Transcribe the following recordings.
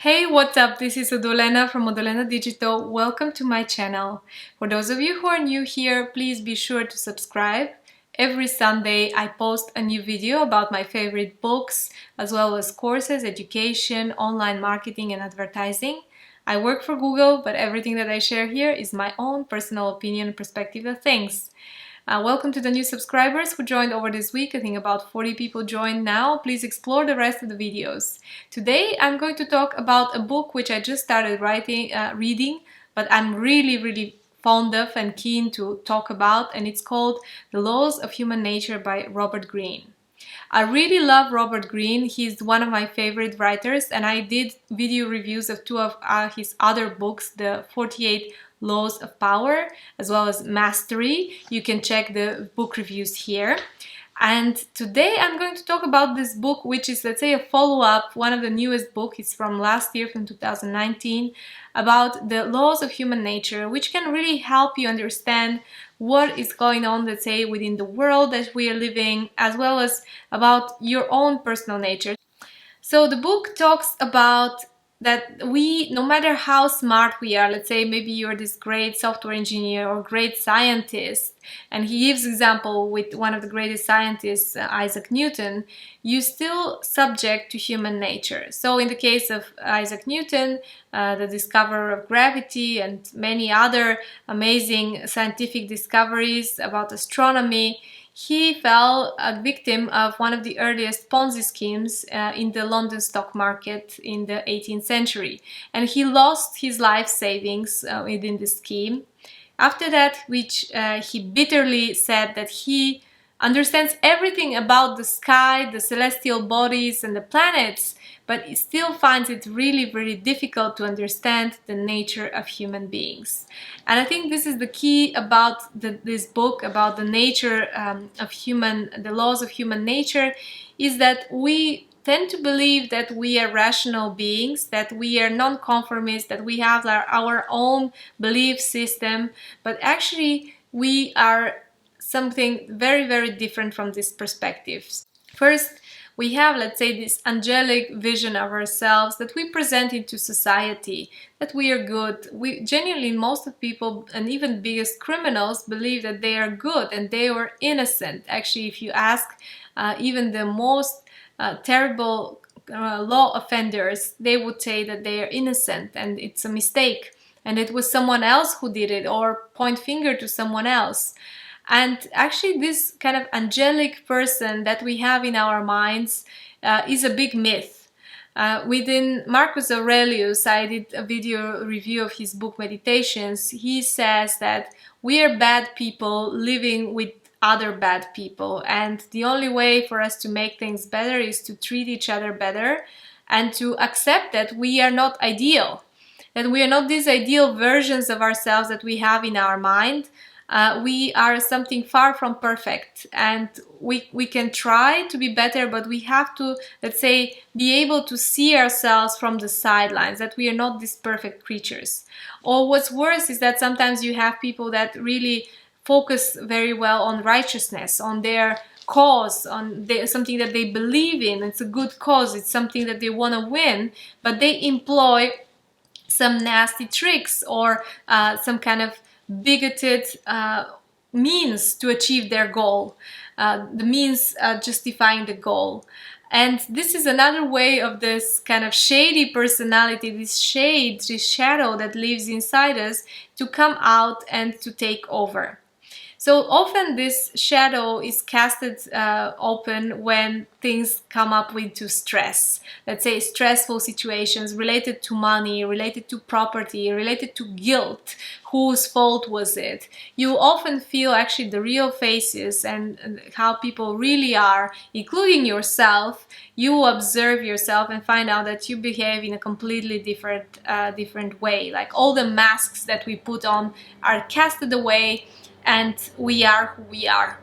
Hey, what's up? This is Odolena from Odolena Digital. Welcome to my channel. For those of you who are new here, please be sure to subscribe. Every Sunday I post a new video about my favorite books, as well as courses, education, online marketing and advertising. I work for Google, but everything that I share here is my own personal opinion and perspective of things. Welcome to the new subscribers who joined over this week. I think about 40 people joined now. Please explore the rest of the videos. Today I'm going to talk about a book which I just started reading, but I'm really fond of and keen to talk about, and it's called The Laws of Human Nature by Robert Greene. I really love Robert Greene. He's one of my favorite writers, and I did video reviews of two of his other books, the 48 Laws of Power, as well as Mastery. You can check the book reviews here. And today I'm going to talk about this book, which is, let's say, a follow-up, one of the newest books. It's from last year, from 2019, about the laws of human nature, which can really help you understand what is going on, let's say, within the world that we are living, as well as about your own personal nature. So the book talks about that no matter how smart we are, let's say maybe you're this great software engineer or great scientist, and he gives example with one of the greatest scientists, Isak Newton, you still subject to human nature. So in the case of Isak Newton, the discoverer of gravity and many other amazing scientific discoveries about astronomy, he fell a victim of one of the earliest Ponzi schemes in the London stock market in the 18th century. And he lost his life savings within the scheme. After that, which he bitterly said that he understands everything about the sky, the celestial bodies and the planets, but he still finds it really difficult to understand the nature of human beings. And I think this is the key about this book, about the nature the laws of human nature, is that we tend to believe that we are rational beings, that we are non-conformists, that we have our own belief system, but actually we are something very different from these perspectives. First, we have, let's say, this angelic vision of ourselves that we present into society, that we are good. We genuinely, most of people, and even biggest criminals, believe that they are good and they are innocent. Actually, if you ask even the most terrible law offenders, they would say that they are innocent and it's a mistake and it was someone else who did it, or point finger to someone else. And actually this kind of angelic person that we have in our minds is a big myth. Within Marcus Aurelius, I did a video review of his book Meditations. He says that we are bad people living with other bad people, and the only way for us to make things better is to treat each other better and to accept that we are not ideal, that we are not these ideal versions of ourselves that we have in our mind. We are something far from perfect, and we can try to be better, but we have to, let's say, be able to see ourselves from the sidelines, that we are not these perfect creatures. Or what's worse is that sometimes you have people that really focus very well on righteousness, on their cause, on something that they believe in. It's a good cause, it's something that they want to win, but they employ some nasty tricks or some kind of bigoted means to achieve their goal, the means justifying the goal. And this is another way of this kind of shady personality, this shadow that lives inside us, to come out and to take over. So often this shadow is casted open when things come up into stress. Let's say stressful situations related to money, related to property, related to guilt. Whose fault was it? You often feel actually the real faces and how people really are, including yourself. You observe yourself and find out that you behave in a completely different way. Like all the masks that we put on are casted away, and we are who we are.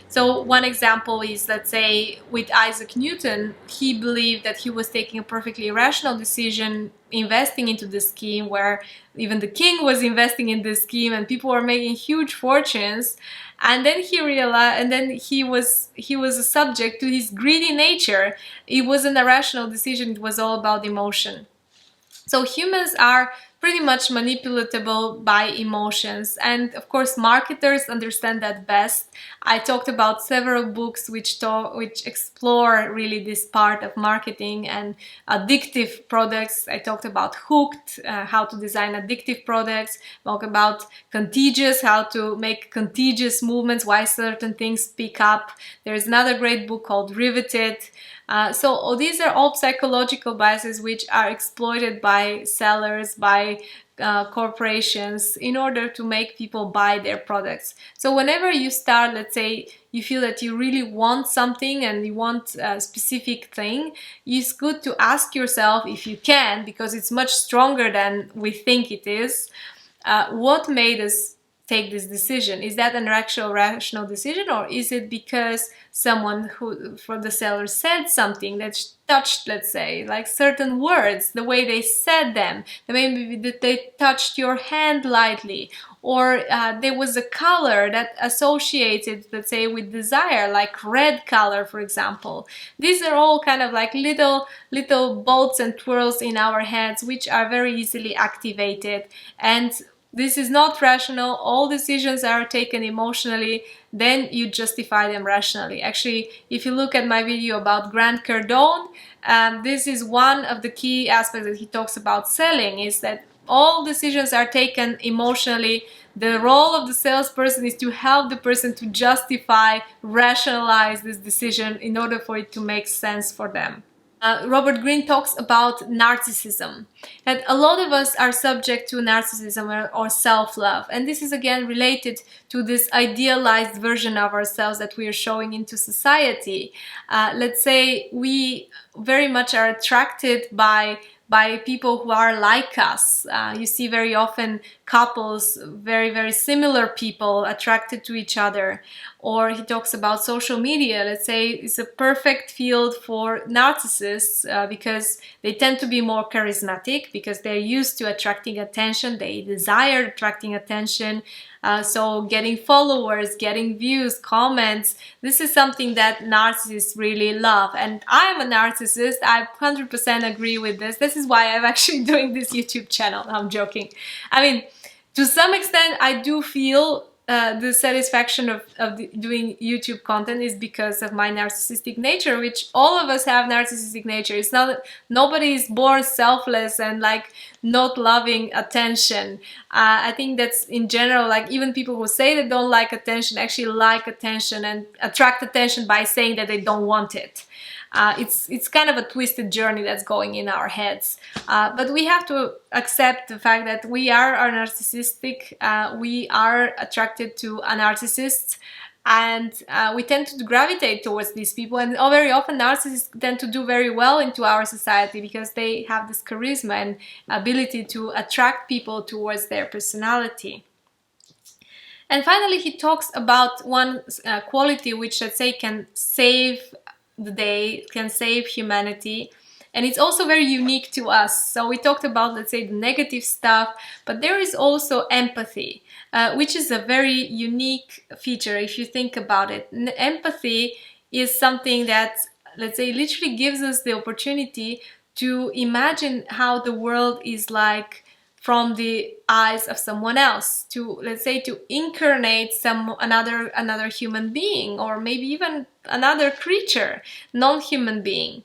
So one example is, let's say, with Isak Newton, he believed that he was taking a perfectly rational decision investing into the scheme, where even the king was investing in this scheme and people were making huge fortunes. And then he realized, and then he was a subject to his greedy nature. It wasn't a rational decision, it was all about emotion. So humans are pretty much manipulatable by emotions, and of course marketers understand that best. I talked about several books which explore really this part of marketing and addictive products. I talked about Hooked, how to design addictive products, talk about contagious, how to make contagious movements, why certain things pick up. There's another great book called Riveted. So these are all psychological biases which are exploited by sellers, by corporations in order to make people buy their products. So whenever you start, let's say you feel that you really want something and you want a specific thing, it's good to ask yourself, if you can, because it's much stronger than we think it is, what made us take this decision? Is that an actual rational decision, or is it because someone who from the seller said something that touched, let's say, like certain words, the way they said them, maybe that they touched your hand lightly, or there was a color that associated, let's say, with desire, like red color, for example. These are all kind of like little bolts and twirls in our heads which are very easily activated, and this is not rational. All decisions are taken emotionally, then you justify them rationally. Actually, if you look at my video about Grant Cardone, this is one of the key aspects that he talks about selling, is that all decisions are taken emotionally. The role of the salesperson is to help the person to justify, rationalize this decision in order for it to make sense for them. Robert Greene talks about narcissism, that a lot of us are subject to narcissism or self-love, and this is again related to this idealized version of ourselves that we are showing into society. Let's say we very much are attracted by people who are like us. You see very often couples, very similar people attracted to each other. Or he talks about social media. Let's say it's a perfect field for narcissists because they tend to be more charismatic, because they're used to attracting attention, they desire attracting attention. So getting followers, getting views, comments, this is something that narcissists really love. And I'm a narcissist. I 100% agree with this. This is why I'm actually doing this YouTube channel. I'm joking. I mean, to some extent, I do feel the satisfaction of doing YouTube content is because of my narcissistic nature, which all of us have narcissistic nature. It's not, nobody is born selfless and like not loving attention. I think that's in general, like even people who say they don't like attention actually like attention and attract attention by saying that they don't want it. It's kind of a twisted journey that's going in our heads. But we have to accept the fact that we are narcissistic, we are attracted to a narcissist, and we tend to gravitate towards these people. And very often narcissists tend to do very well into our society because they have this charisma and ability to attract people towards their personality. And finally, he talks about one quality which, let's say, can save the day, can save humanity, and it's also very unique to us. So we talked about, let's say, the negative stuff, but there is also empathy, which is a very unique feature if you think about it. Empathy is something that, let's say, literally gives us the opportunity to imagine how the world is like from the eyes of someone else, to, let's say, to incarnate another human being, or maybe even another creature, non-human being.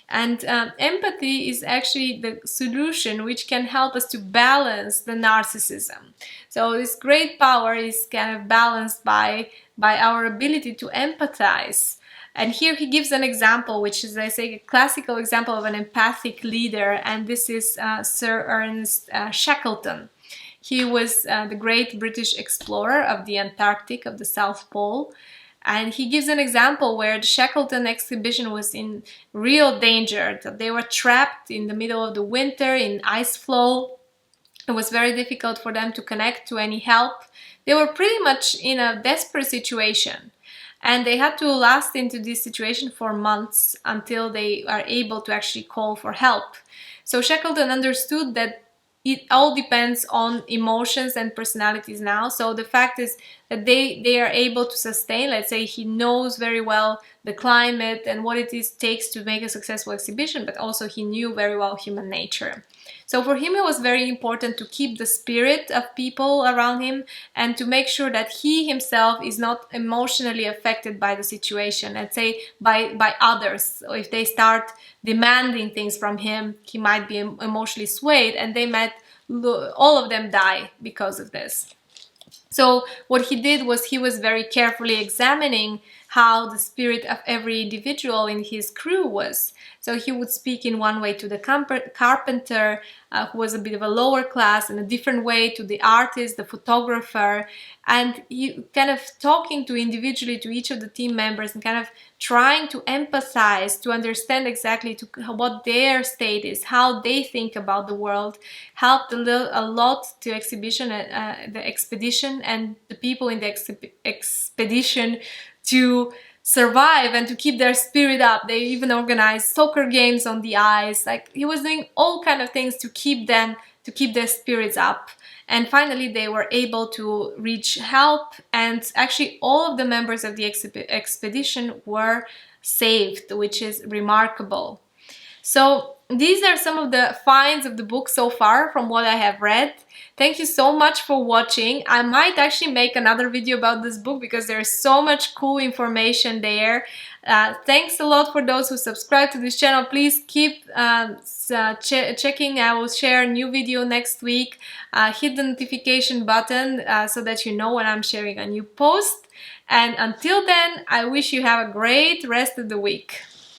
And empathy is actually the solution which can help us to balance the narcissism. So this great power is kind of balanced by our ability to empathize. And here he gives an example, which is, I say, a classical example of an empathic leader, and this is Sir Ernest Shackleton. He was the great British explorer of the Antarctic, of the South Pole, and he gives an example where the Shackleton expedition was in real danger, that they were trapped in the middle of the winter in ice floe. It was very difficult for them to connect to any help. They were pretty much in a desperate situation. And they had to last into this situation for months until they are able to actually call for help. So Shackleton understood that it all depends on emotions and personalities now. So the fact is that they are able to sustain. Let's say he knows very well the climate and what it takes to make a successful exhibition, but also he knew very well human nature. So for him, it was very important to keep the spirit of people around him and to make sure that he himself is not emotionally affected by the situation, let's say by others. So if they start demanding things from him, he might be emotionally swayed, and they might all of them die because of this. So what he did was he was very carefully examining how the spirit of every individual in his crew was. So he would speak in one way to the carpenter, who was a bit of a lower class, in a different way to the artist, the photographer, and he kind of talking to individually to each of the team members and kind of trying to empathize, to understand exactly what their state is, how they think about the world, helped a lot to the expedition and the people in the expedition to survive and to keep their spirit up. They even organized soccer games on the ice. Like, he was doing all kind of things to keep their spirits up. And finally they were able to reach help, and actually all of the members of the expedition were saved, which is remarkable. So these are some of the finds of the book so far from what I have read. Thank you so much for watching. I might actually make another video about this book because there's so much cool information there. Thanks a lot for those who subscribe to this channel. Please keep checking. I will share a new video next week. Hit the notification button so that you know when I'm sharing a new post. And until then, I wish you have a great rest of the week.